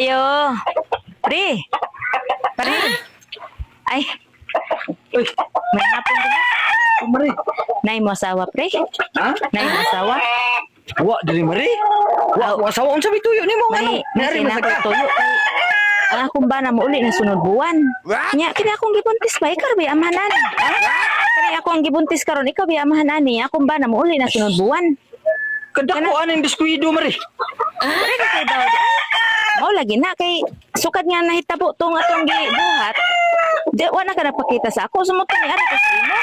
yo. Pre. Pre. Ay, Uy, may hapon din. Mari. Nay mo asawa, pre. Ha? Nay mo asawa. Wa diri Mari. Wa asawa unsa bituyo nimo May ano? Nari na masaka. tuyo kay ang akong bana mo uli na sunod buwan. Nya kini akong gibuntis ba ikaw ba amahan ani? Kani ako ang gibuntis karon ikaw ba amahan ani? Akong bana mo uli na sunod buwan. Kadako aning biskuido Mari. Pre ka kay daw. Mao lagi na kay sukad nga nahitabo tong atong gibuhat. Di wa na ka napakita sa ako sumutong ni ari kasi mo.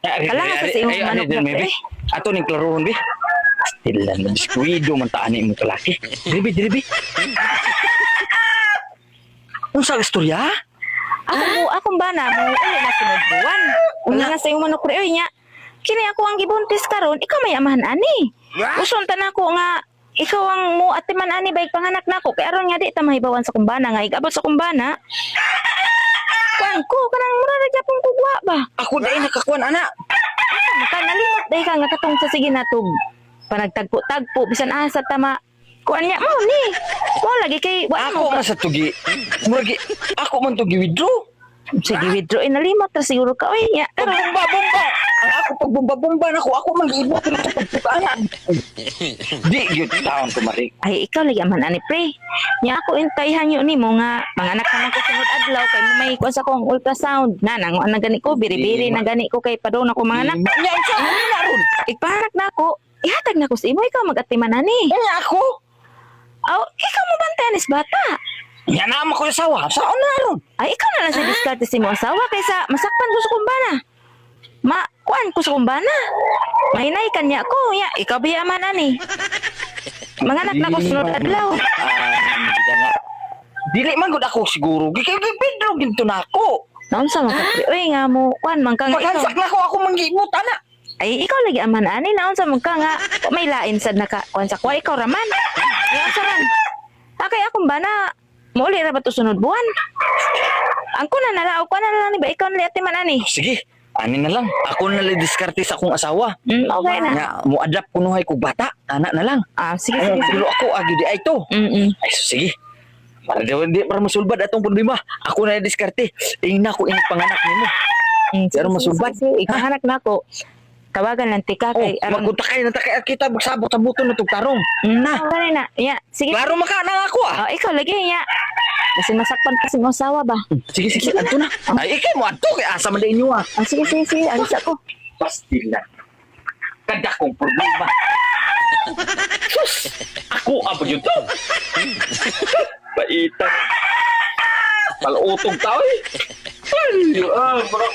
Kailangan kasi yung manok na pre. Ato ning klarohon bi. Stilan na biskuido man taani mo kalaki. Diribi. Unsa istorya? Akong bana mo uli na sunod buwan. Una nga sa imong manok pre oy nya. Kini ako ang gibuntis karon, ikaw may amahan ani. Uson ta nako nga ikaw ang mo atiman ani bayg panganak nako kay aron nga di ta mahibawan sa kumbana nga igabot sa kumbana. Kuan ko kanang mura ra gyapon kugwa ba. Ako dai nakakuan ana. Maka nalimot day ka nga katong sa sige natog panagtagpo-tagpo bisan asa tama. Kuan niya mo ni. Mo lagi kay wa Ako man sa tugi. Muragi ako man tugi withdraw. sige withdraw nalimot ra siguro ka oy nya. Bomba. Ang ako pag bomba ako man giibot na sa pagpukanan. Di gyud taon ko Mari. Ay ikaw lagi man ani pre. Nya ako intayhan yo nimo nga manganak ka man ko sunod adlaw kay may kuan sa kong ultrasound na nang ana gani ko biri-biri na gani ko kay padong ako manganak. Nya unsa na ron? Ipahanak na ako. Ihatag na ko sa imo ikaw magatiman ani. Nya ako. Aw, ikaw mo bantayan is bata. Nya na mo ko sawa. Saan na ron? Ay ikaw na lang sa diskarte si mo asawa kaysa masakpan ko sa kumbana. Kuan ko sa kumbana. Mahinay kanya ko ya ikaw biya man ani. Manganak na ko sunod adlaw. Dili man gud ako siguro. Gikibidro ginto na ako. Naunsa man ka pre? Uy nga mo kuan man ka nga ikaw. Paghansak na ako manggibot ana. Ay ikaw lagi aman ani naunsa man ka nga may lain sad naka kuan sa kwa ikaw raman. Ay asa man. Akay akong bana Muli ra ba to sunod buwan? Ang ko na nalao ko na lang ni ba ikaw na man ani. Sige, ani na lang. Ako na lang diskarte sa akong asawa. Okay na. Nga, mo adapt ko nuhay kog bata. Anak na lang. Sige. Pero ako agi di ay to. Ay sige. Para masulbad atong problema. Ako na lang diskarte. Ina ko ini panganak nimo. Pero masulbad. Ikahanak na ako. Tawagan lang tika kay magkunta kay na kay kita magsabot sa buton na tong tarong. Na. Okay na. Ya, sige. Klaro maka na ako ah. Ikaw lagi ya. Kasi masakpan kasi ng asawa ba? Sige, adto na. Ay, ikay mo adto kay asa man din inyo ah. Sige. Alis ako. Pastila. Kada kong problema. Sus! Ako abo yun to. Baitan. Palutong tao eh. Ay, bro.